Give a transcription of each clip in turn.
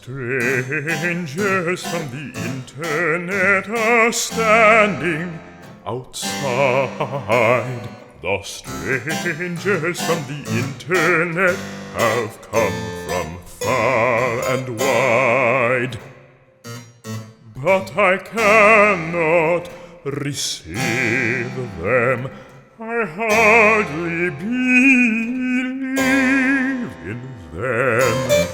strangers from the internet are standing outside. The strangers from the internet have come from far and wide. But I cannot receive them. I hardly believe in them.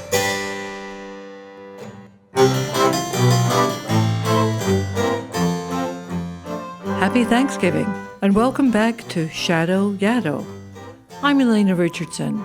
Happy Thanksgiving, and welcome back to Shadow Yaddo. I'm Elena Richardson.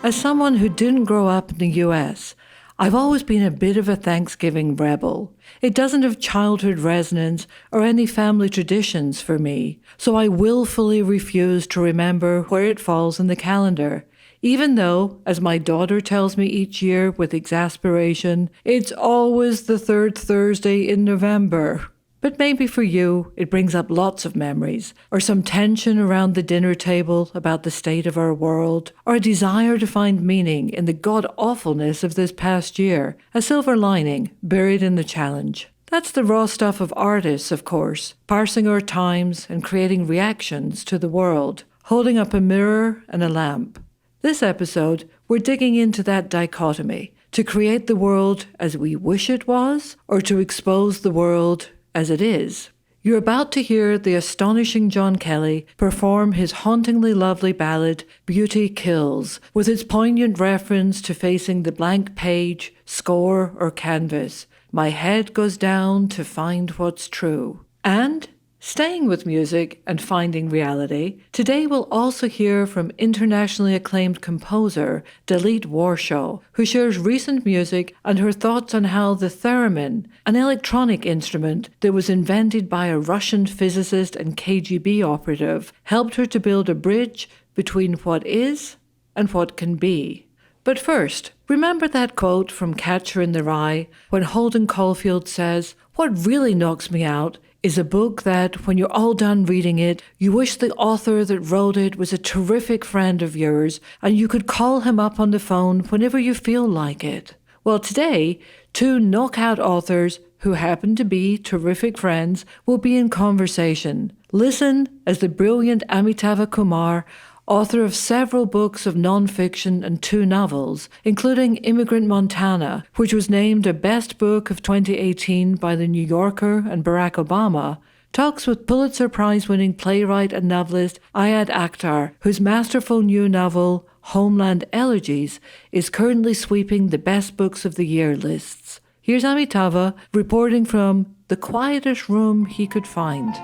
As someone who didn't grow up in the US, I've always been a bit of a Thanksgiving rebel. It doesn't have childhood resonance or any family traditions for me, so I willfully refuse to remember where it falls in the calendar, even though, as my daughter tells me each year with exasperation, it's always the third Thursday in November. But maybe for you, it brings up lots of memories, or some tension around the dinner table about the state of our world, or a desire to find meaning in the god-awfulness of this past year, a silver lining buried in the challenge. That's the raw stuff of artists, of course, parsing our times and creating reactions to the world, holding up a mirror and a lamp. This episode, we're digging into that dichotomy, to create the world as we wish it was, or to expose the world as it is. You're about to hear the astonishing John Kelly perform his hauntingly lovely ballad, Beauty Kills, with its poignant reference to facing the blank page, score, or canvas. My head goes down to find what's true. And, staying with music and finding reality, today we'll also hear from internationally acclaimed composer Dalit Warshaw, who shares recent music and her thoughts on how the Theremin, an electronic instrument that was invented by a Russian physicist and KGB operative, helped her to build a bridge between what is and what can be. But first, remember that quote from Catcher in the Rye when Holden Caulfield says, "What really knocks me out is a book that, when you're all done reading it, you wish the author that wrote it was a terrific friend of yours and you could call him up on the phone whenever you feel like it." Well, today, two knockout authors who happen to be terrific friends will be in conversation. Listen as the brilliant Amitava Kumar, author of several books of non-fiction and 2 novels, including Immigrant, Montana, which was named a Best Book of 2018 by The New Yorker and Barack Obama, talks with Pulitzer Prize-winning playwright and novelist Ayad Akhtar, whose masterful new novel, Homeland Elegies, is currently sweeping the Best Books of the Year lists. Here's Amitava reporting from the quietest room he could find.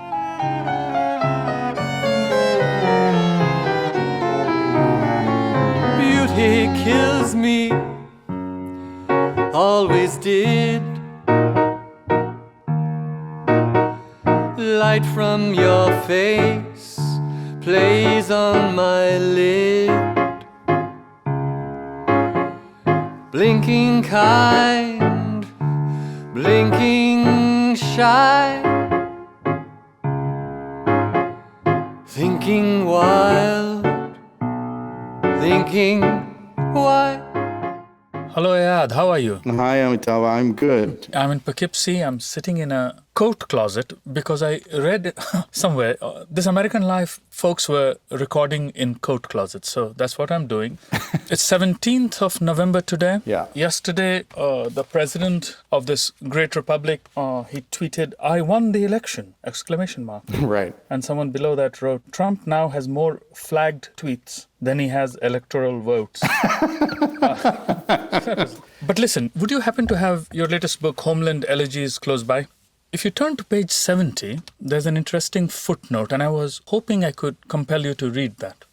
Beauty kills me, always did. Light from your face plays on my lid. Blinking kind, blinking shy, thinking wild, thinking why. Hello, Ayad. How are you? Hi, Amitava. I'm good. I'm in Poughkeepsie. I'm sitting in a coat closet because I read somewhere this American Life folks were recording in coat closets. So that's what I'm doing. It's 17th of November today. Yeah. Yesterday, the president of this great republic, he tweeted, "I won the election!" ! Right. And someone below that wrote, "Trump now has more flagged tweets than he has electoral votes." But listen, would you happen to have your latest book, Homeland Elegies, close by? If you turn to page 70, there's an interesting footnote, and I was hoping I could compel you to read that.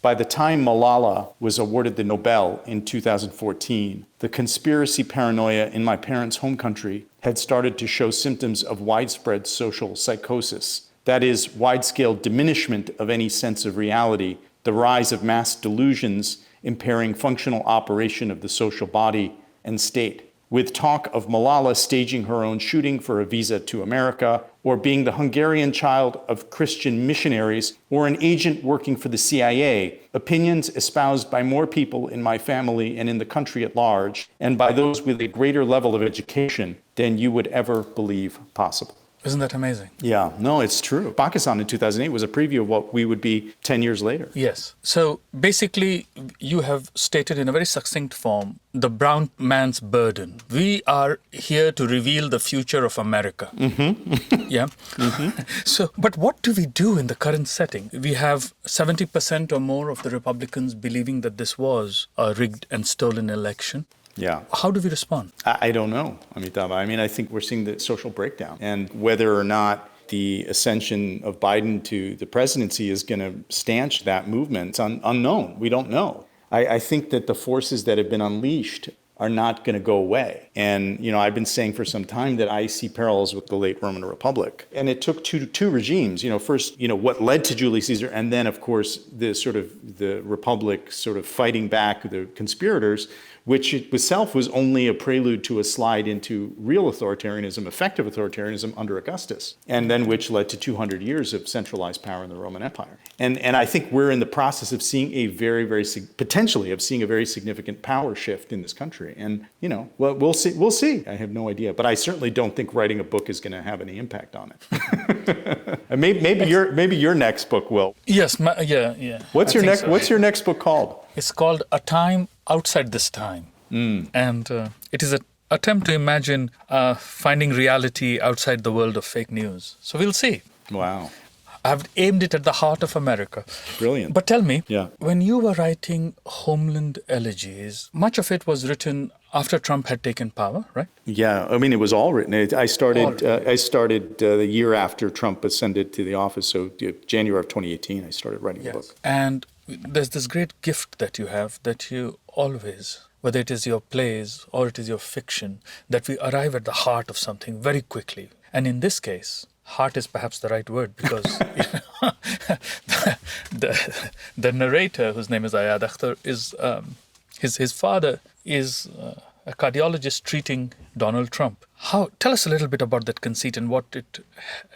By the time Malala was awarded the Nobel in 2014, the conspiracy paranoia in my parents' home country had started to show symptoms of widespread social psychosis. That is, wide-scale diminishment of any sense of reality, the rise of mass delusions impairing functional operation of the social body and state. With talk of Malala staging her own shooting for a visa to America, or being the Hungarian child of Christian missionaries, or an agent working for the CIA, opinions espoused by more people in my family and in the country at large, and by those with a greater level of education than you would ever believe possible. Isn't that amazing? Yeah, no, it's true. Pakistan in 2008 was a preview of what we would be 10 years later. Yes. So basically, you have stated in a very succinct form the brown man's burden. We are here to reveal the future of America. Mm-hmm. Yeah. Mm-hmm. So, but what do we do in the current setting? We have 70% or more of the Republicans believing that this was a rigged and stolen election. Yeah. How do we respond? I don't know, Amitava. I mean, I think we're seeing the social breakdown. And whether or not the ascension of Biden to the presidency is going to stanch that movement, it's unknown. We don't know. I think that the forces that have been unleashed are not going to go away. And, I've been saying for some time that I see parallels with the late Roman Republic. And it took two regimes, first, what led to Julius Caesar, and then, of course, the Republic sort of fighting back the conspirators, which itself was only a prelude to a slide into real authoritarianism, effective authoritarianism under Augustus, and then which led to 200 years of centralized power in the Roman Empire. And I think we're in the process of seeing a potentially of seeing a very significant power shift in this country. And, well, we'll see. I have no idea. But I certainly don't think writing a book is going to have any impact on it. And maybe your next book will. Yes, yeah. What's your next book called? It's called A Time Outside This Time. And it is an attempt to imagine finding reality outside the world of fake news. So we'll see. Wow. I've aimed it at the heart of America. Brilliant. But tell me, yeah, when you were writing Homeland Elegies, much of it was written after Trump had taken power, right? Yeah, I mean, it was all written. I started the year after Trump ascended to the office, so January of 2018, I started writing the book. And there's this great gift that you have, that you always, whether it is your plays or it is your fiction, that we arrive at the heart of something very quickly. And in this case, heart is perhaps the right word, because the narrator, whose name is Ayad Akhtar, is his father is a cardiologist treating Donald Trump. Tell us a little bit about that conceit and what it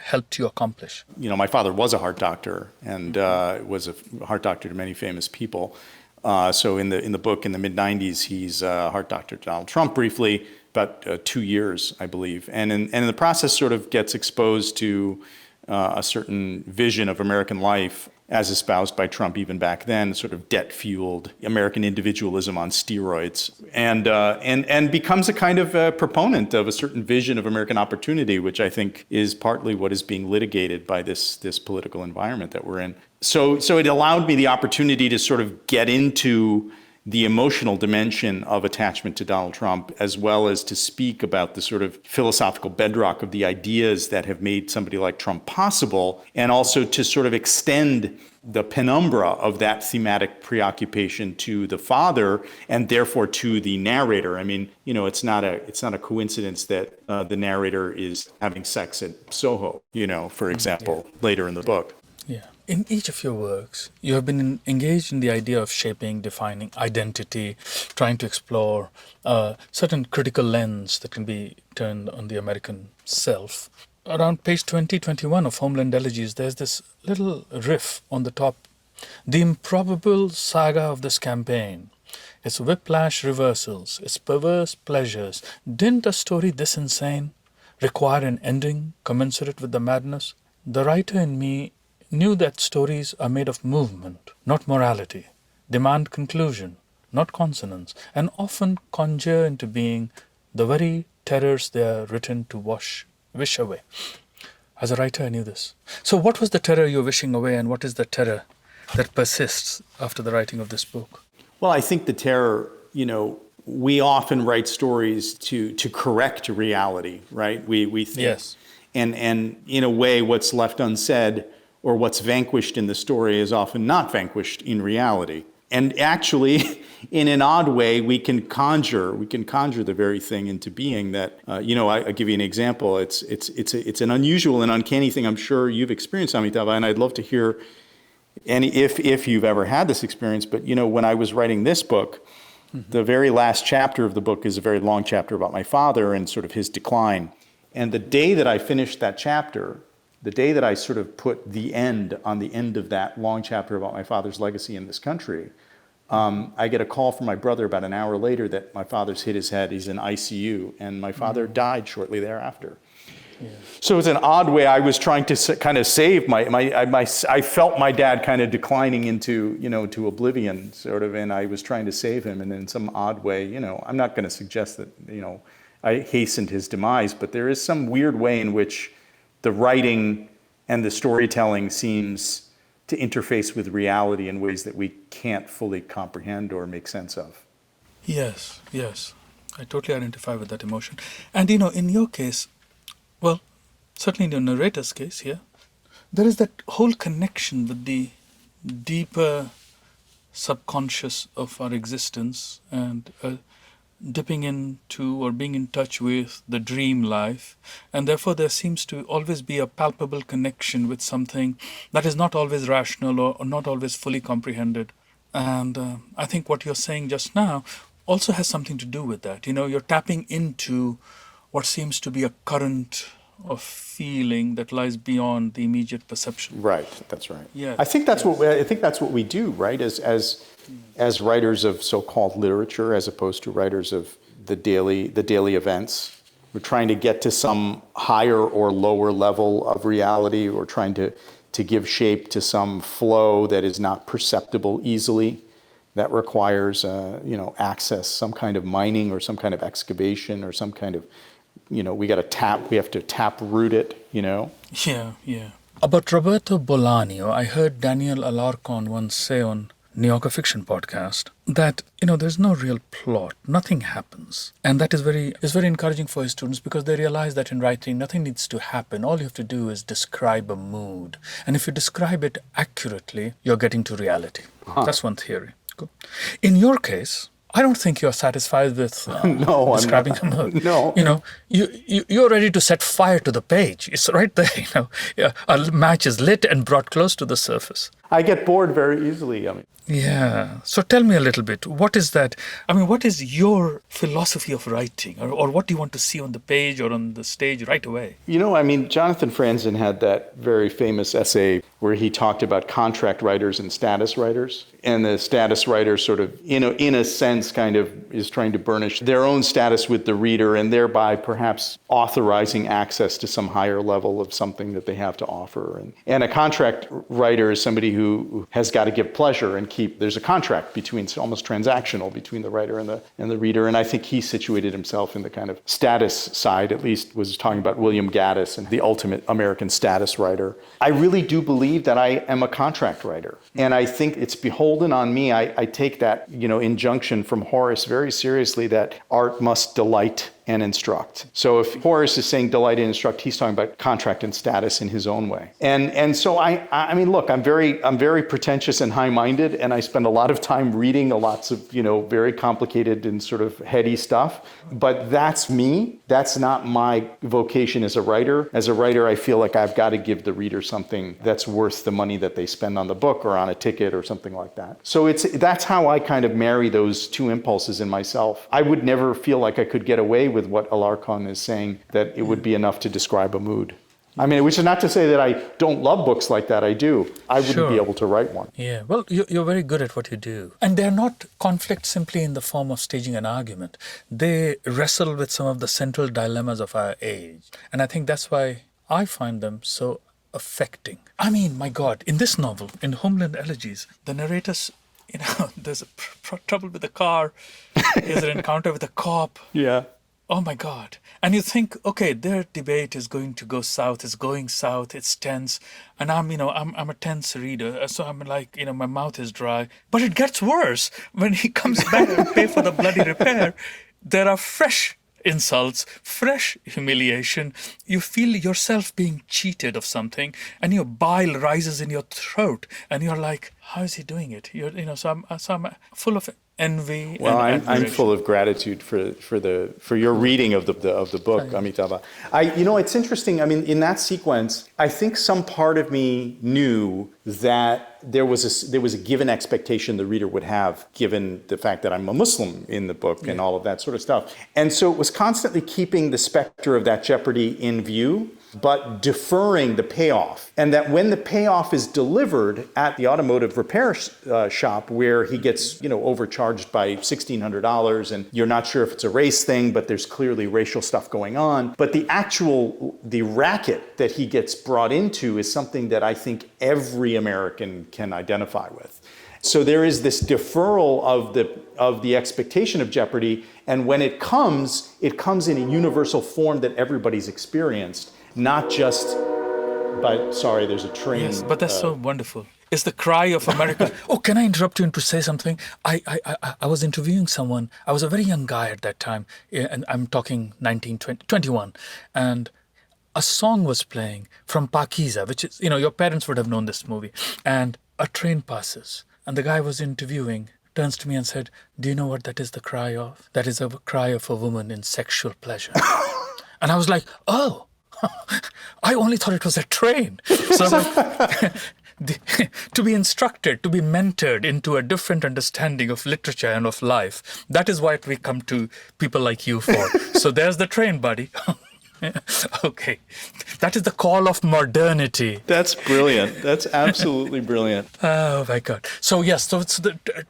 helped you accomplish. My father was a heart doctor and was a heart doctor to many famous people. So in the book, in the mid-'90s, he's a heart doctor to Donald Trump briefly, about 2 years, I believe. And in the process sort of gets exposed to a certain vision of American life as espoused by Trump even back then, sort of debt-fueled American individualism on steroids, and becomes a kind of a proponent of a certain vision of American opportunity, which I think is partly what is being litigated by this political environment that we're in. So it allowed me the opportunity to sort of get into the emotional dimension of attachment to Donald Trump, as well as to speak about the sort of philosophical bedrock of the ideas that have made somebody like Trump possible, and also to sort of extend the penumbra of that thematic preoccupation to the father and therefore to the narrator. I mean, it's not a coincidence that the narrator is having sex at Soho, for example, later in the book. Yeah. In each of your works, you have been engaged in the idea of shaping, defining identity, trying to explore a certain critical lens that can be turned on the American self. Around page 20-21 of Homeland Elegies, there's this little riff on the top. The improbable saga of this campaign, its whiplash reversals, its perverse pleasures. Didn't a story this insane require an ending commensurate with the madness? The writer in me knew that stories are made of movement, not morality, demand conclusion, not consonance, and often conjure into being the very terrors they are written to wish away. As a writer, I knew this. So what was the terror you're wishing away, and what is the terror that persists after the writing of this book? Well, I think the terror, we often write stories to correct reality, right? We think. Yes. And in a way, what's left unsaid or what's vanquished in the story is often not vanquished in reality. And actually, in an odd way, we can conjure the very thing into being that, I'll give you an example. It's an unusual and uncanny thing I'm sure you've experienced, Amitava, and I'd love to hear if you've ever had this experience. But, when I was writing this book, the very last chapter of the book is a very long chapter about my father and sort of his decline. And the day that I finished that chapter, The day that I sort of put the end on the end of that long chapter about my father's legacy in this country, I get a call from my brother about an hour later that my father's hit his head, he's in ICU, and my father died shortly thereafter. Yeah. So it's an odd way I was trying to kind of save I felt my dad kind of declining into, to oblivion, sort of, and I was trying to save him, and in some odd way, I'm not going to suggest that, I hastened his demise, but there is some weird way in which the writing and the storytelling seems to interface with reality in ways that we can't fully comprehend or make sense of. Yes. I totally identify with that emotion. And, in your case, well, certainly in your narrator's case here, there is that whole connection with the deeper subconscious of our existence and dipping into or being in touch with the dream life. And therefore, there seems to always be a palpable connection with something that is not always rational or not always fully comprehended. And I think what you're saying just now also has something to do with that. You're tapping into what seems to be a current of feeling that lies beyond the immediate perception. Right, that's right. Yeah, I think that's what we do, right? As writers of so-called literature, as opposed to writers of the daily events, we're trying to get to some higher or lower level of reality. We're trying to give shape to some flow that is not perceptible easily. That requires, access, some kind of mining or some kind of excavation or some kind of, we have to tap root it, Yeah. About Roberto Bolaño, I heard Daniel Alarcon once say on New Yorker Fiction podcast that, there's no real plot, nothing happens. And that is very encouraging for his students because they realize that in writing, nothing needs to happen. All you have to do is describe a mood. And if you describe it accurately, you're getting to reality. That's one theory. Cool. In your case, I don't think you're satisfied with describing a mood. No. You're ready to set fire to the page. It's right there, A match is lit and brought close to the surface. I get bored very easily. Yeah. So tell me a little bit. What is that? What is your philosophy of writing? Or what do you want to see on the page or on the stage right away? Jonathan Franzen had that very famous essay where he talked about contract writers and status writers. And the status writer sort of, in a sense, kind of is trying to burnish their own status with the reader and thereby perhaps authorizing access to some higher level of something that they have to offer. And a contract writer is somebody who has got to give pleasure and there's a contract almost transactional between the writer and the reader. And I think he situated himself in the kind of status side, at least was talking about William Gaddis and the ultimate American status writer. I really do believe that I am a contract writer. And I think it's beholden on me. I take that, injunction from Horace very seriously that art must delight and instruct. So if Horace is saying delight and instruct, he's talking about contract and status in his own way. And so look, I'm very pretentious and high-minded, and I spend a lot of time reading lots of, very complicated and sort of heady stuff. But that's me. That's not my vocation as a writer. As a writer, I feel like I've got to give the reader something that's worth the money that they spend on the book or on a ticket or something like that. So that's how I kind of marry those two impulses in myself. I would never feel like I could get away with what Alarcon is saying, that it would be enough to describe a mood. Which is not to say that I don't love books like that. I do. I wouldn't be able to write one. Yeah, well, you're very good at what you do. And they're not conflicts simply in the form of staging an argument. They wrestle with some of the central dilemmas of our age. And I think that's why I find them so affecting. My God, in this novel, in Homeland Elegies, the narrators, there's trouble with the car, there's an encounter with a cop. Yeah. Oh my God. And you think, okay, their debate is going to go south, it's going south, it's tense. And I'm a tense reader. So I'm like, my mouth is dry. But it gets worse. When he comes back to pay for the bloody repair, there are fresh insults, fresh humiliation. You feel yourself being cheated of something and your bile rises in your throat. And you're like, how is he doing it? So I'm full of envy. Well, and I'm full of gratitude for your reading of the book, Amitava. It's interesting. In that sequence, I think some part of me knew that there was a given expectation the reader would have, given the fact that I'm a Muslim in the book and all of that sort of stuff. And so it was constantly keeping the specter of that jeopardy in view. but deferring the payoff. And that when the payoff is delivered at the automotive repair shop where he gets, overcharged by $1,600 and you're not sure if it's a race thing, but there's clearly racial stuff going on. But the racket that he gets brought into is something that I think every American can identify with. So there is this deferral of the expectation of jeopardy, and when it comes in a universal form that everybody's experienced, not just by, sorry, there's a train. Yes, but that's so wonderful. It's the cry of America. Oh, can I interrupt you and to say something? I was interviewing someone. I was a very young guy at that time, and I'm talking 21, and a song was playing from Pakiza, which is, your parents would have known this movie, and a train passes. And the guy was interviewing turns to me and said, "Do you know what that is the cry of? That is a cry of a woman in sexual pleasure." And I was like, oh, I only thought it was a train. So to be instructed, to be mentored into a different understanding of literature and of life, that is what we come to people like you for. So there's the train, buddy. Okay. That is the call of modernity. That's brilliant. That's absolutely brilliant. Oh, my God. So, yes, so it's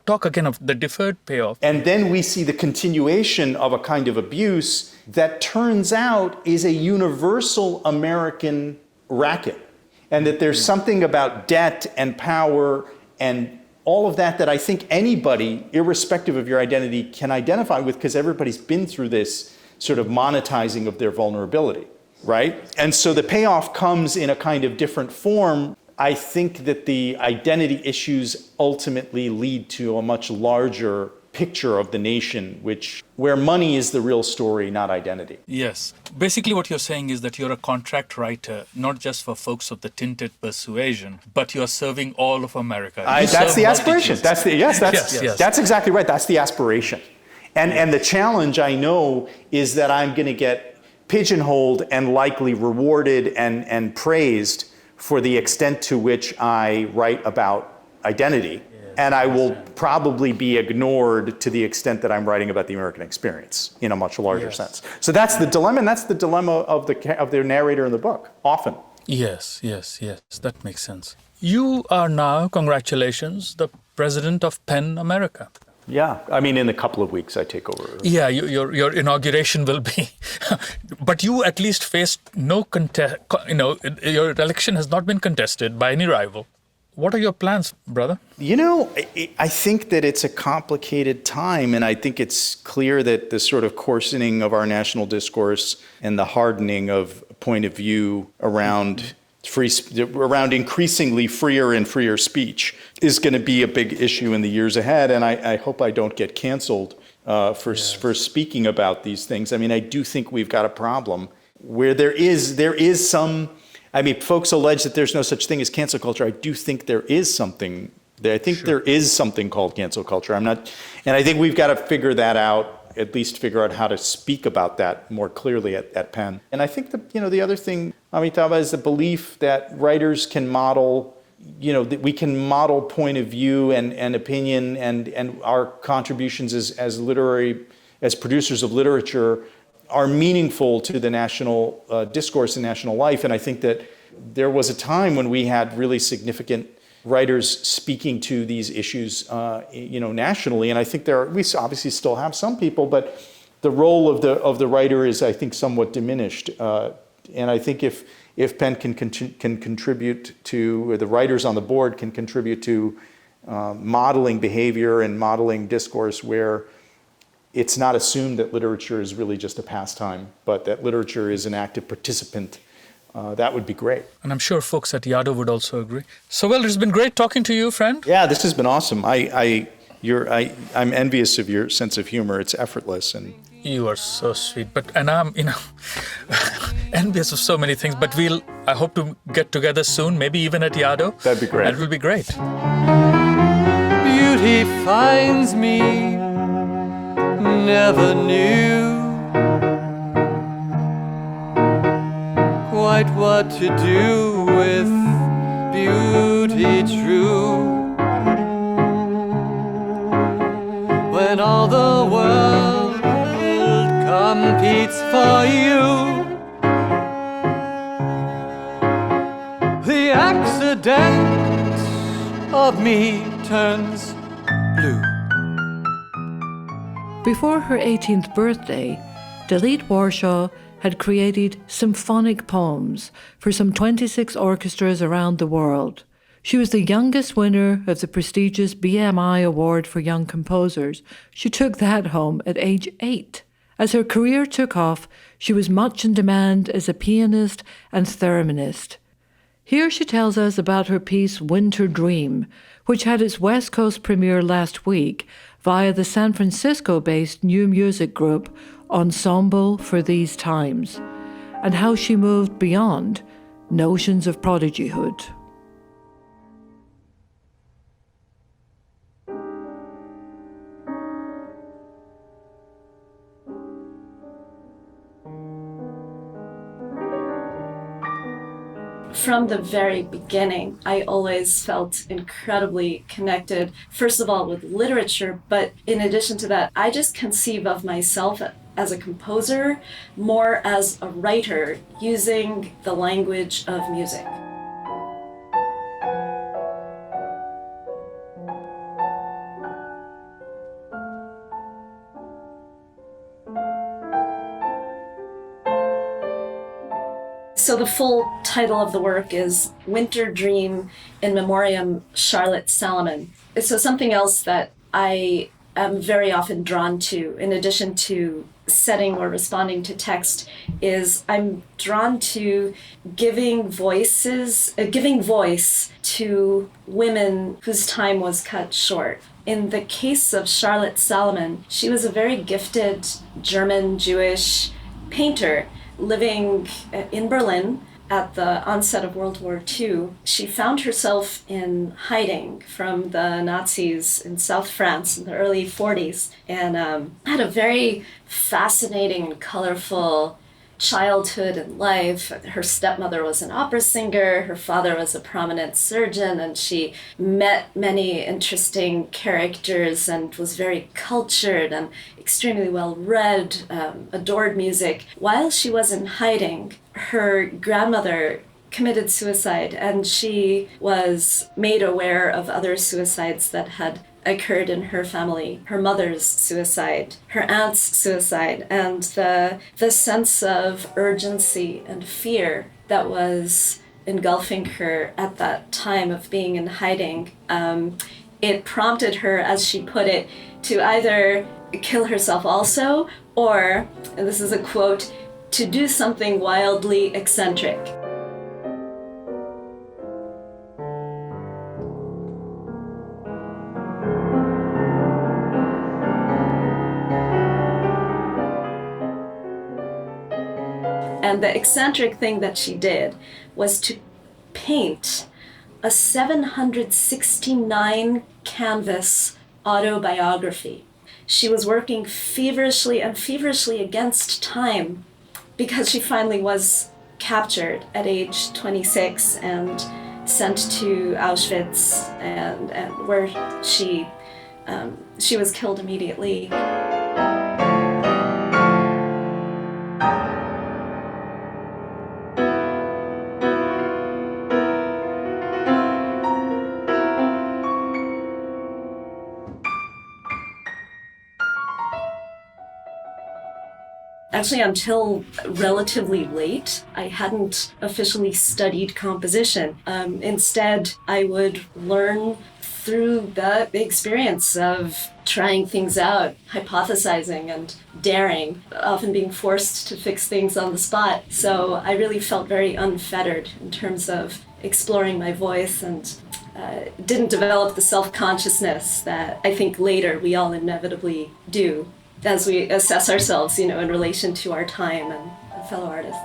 talk again of the deferred payoff. And then we see the continuation of a kind of abuse that turns out is a universal American racket. And that there's something about debt and power and all of that I think anybody, irrespective of your identity, can identify with because everybody's been through this sort of monetizing of their vulnerability, right? And so the payoff comes in a kind of different form. I think that the identity issues ultimately lead to a much larger picture of the nation, where money is the real story, not identity. Yes. Basically what you're saying is that you're a contract writer, not just for folks of the tinted persuasion, but you're serving all of America. That's the aspiration. That's exactly right. That's the aspiration. And the challenge, I know, is that I'm going to get pigeonholed and likely rewarded and praised for the extent to which I write about identity. And I will probably be ignored to the extent that I'm writing about the American experience in a much larger sense. So that's the dilemma, and that's the dilemma of the narrator in the book, often. Yes, that makes sense. You are now, congratulations, the president of PEN America. Yeah, I mean, in a couple of weeks I take over. Yeah, your inauguration will be, but you at least faced no contest. Your election has not been contested by any rival. What are your plans, brother? I think that it's a complicated time, and I think it's clear that the sort of coarsening of our national discourse and the hardening of point of view around increasingly freer and freer speech is going to be a big issue in the years ahead. And I hope I don't get canceled for speaking about these things. I mean, I do think we've got a problem where there is some. I mean, folks allege that there's no such thing as cancel culture. I do think there is something. I think there is something called cancel culture. And I think we've got to figure that out. At least figure out how to speak about that more clearly at Penn. And I think the other thing, Amitava, is the belief that writers can model, that we can model point of view and opinion and our contributions as producers of literature are meaningful to the national discourse and national life. And I think that there was a time when we had really significant writers speaking to these issues, nationally, and I think we obviously still have some people, but the role of the writer is, I think, somewhat diminished. And I think if Penn can contribute to, or the writers on the board can contribute to modeling behavior and modeling discourse, where it's not assumed that literature is really just a pastime, but that literature is an active participant. That would be great. And I'm sure folks at Yaddo would also agree. So, well, it's been great talking to you, friend. Yeah, this has been awesome. I'm envious of your sense of humor. It's effortless. And you are so sweet. And I'm, envious of so many things. But I hope to get together soon, maybe even at Yaddo. That'd be great. That will be great. Beauty finds me, never knew quite what to do with beauty true, when all the world competes for you. dent of me turns blue. Before her 18th birthday, Dalit Warshaw had created symphonic poems for some 26 orchestras around the world. She was the youngest winner of the prestigious BMI Award for Young Composers. She took that home at age 8. As her career took off, she was much in demand as a pianist and thereminist. Here she tells us about her piece Winter Dream, which had its West Coast premiere last week via the San Francisco-based new music group Ensemble for These Times, and how she moved beyond notions of prodigyhood. From the very beginning, I always felt incredibly connected, first of all, with literature, but in addition to that, I just conceive of myself as a composer more as a writer using the language of music. So the full title of the work is Winter Dream in Memoriam Charlotte Salomon. So something else that I am very often drawn to, in addition to setting or responding to text, is I'm drawn to giving voice to women whose time was cut short. In the case of Charlotte Salomon, she was a very gifted German Jewish painter living in Berlin at the onset of World War II. She found herself in hiding from the Nazis in South France in the early 40s and had a very fascinating and colorful childhood and life. Her stepmother was an opera singer, her father was a prominent surgeon, and she met many interesting characters and was very cultured and extremely well-read, adored music. While she was in hiding, her grandmother committed suicide, and she was made aware of other suicides that had occurred in her family, her mother's suicide, her aunt's suicide, and the sense of urgency and fear that was engulfing her at that time of being in hiding. It prompted her, as she put it, to either kill herself also, or, and this is a quote, to do something wildly eccentric. And the eccentric thing that she did was to paint a 769 canvas autobiography. She was working feverishly against time because she finally was captured at age 26 and sent to Auschwitz, and where she was killed immediately. Actually, until relatively late, I hadn't officially studied composition. Instead, I would learn through the experience of trying things out, hypothesizing and daring, often being forced to fix things on the spot. So I really felt very unfettered in terms of exploring my voice, and didn't develop the self-consciousness that I think later we all inevitably do as we assess ourselves, in relation to our time and fellow artists.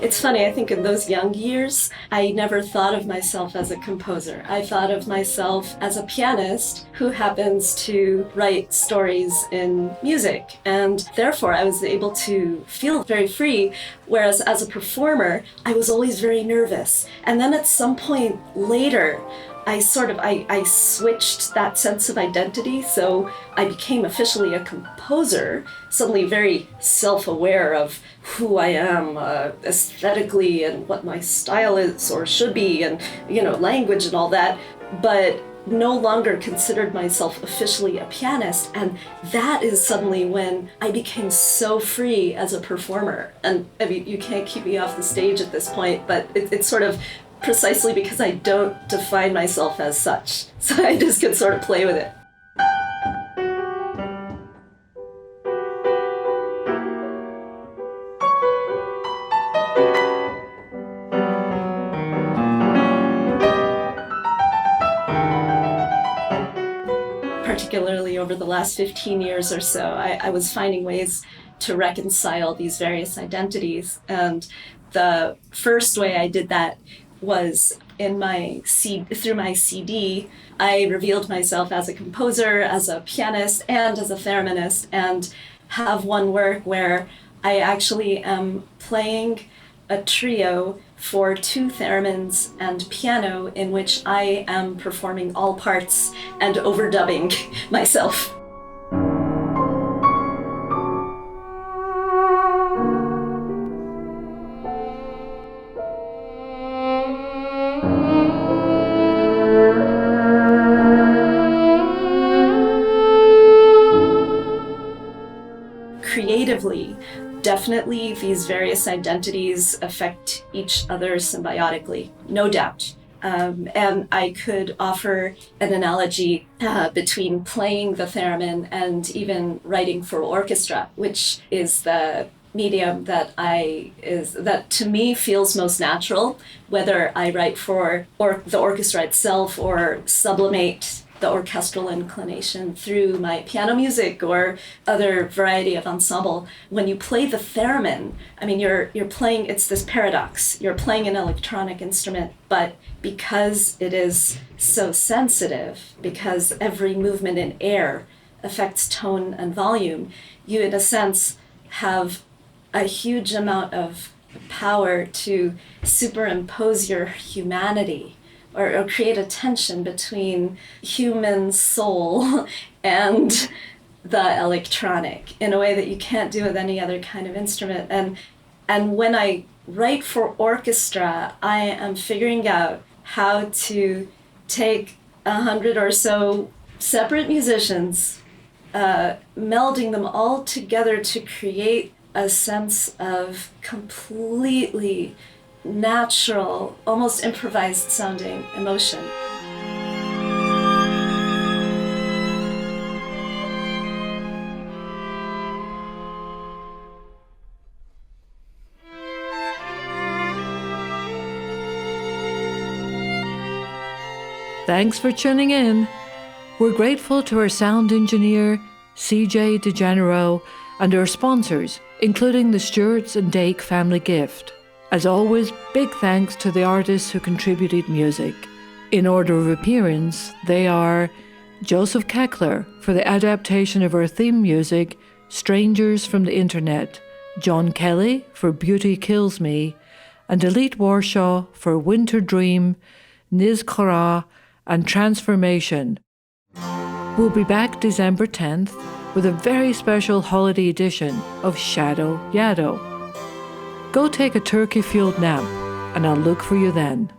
It's funny, I think in those young years, I never thought of myself as a composer. I thought of myself as a pianist who happens to write stories in music. And therefore, I was able to feel very free, whereas as a performer, I was always very nervous. And then at some point later, I switched that sense of identity. So I became officially a composer, suddenly very self-aware of who I am aesthetically and what my style is or should be, and, language and all that, but no longer considered myself officially a pianist. And that is suddenly when I became so free as a performer. And I mean, you can't keep me off the stage at this point, but it's sort of precisely because I don't define myself as such. So I just could sort of play with it. Particularly over the last 15 years or so, I was finding ways to reconcile these various identities. And the first way I did that was through my CD. I revealed myself as a composer, as a pianist, and as a thereminist, and have one work where I actually am playing a trio for 2 theremins and piano, in which I am performing all parts and overdubbing myself. Creatively, definitely these various identities affect each other symbiotically, no doubt. And I could offer an analogy between playing the theremin and even writing for orchestra, which is the medium that to me feels most natural, whether I write for the orchestra itself or sublimate the orchestral inclination through my piano music or other variety of ensemble. When you play the theremin, I mean, you're playing, it's this paradox. You're playing an electronic instrument, but because it is so sensitive, because every movement in air affects tone and volume, you, in a sense, have a huge amount of power to superimpose your humanity or create a tension between human soul and the electronic in a way that you can't do with any other kind of instrument. And when I write for orchestra, I am figuring out how to take 100 or so separate musicians, melding them all together to create a sense of completely natural, almost improvised sounding emotion. Thanks for tuning in. We're grateful to our sound engineer, CJ DeGenero, and our sponsors, including the Stewarts and Dake Family Gift. As always, big thanks to the artists who contributed music. In order of appearance, they are Joseph Keckler for the adaptation of our theme music, Strangers from the Internet, John Kelly for Beauty Kills Me, and Dalit Warshaw for Winter Dream, Niz Korah, and Transformation. We'll be back December 10th with a very special holiday edition of Shadow Yaddo. Go take a turkey-fueled nap, and I'll look for you then.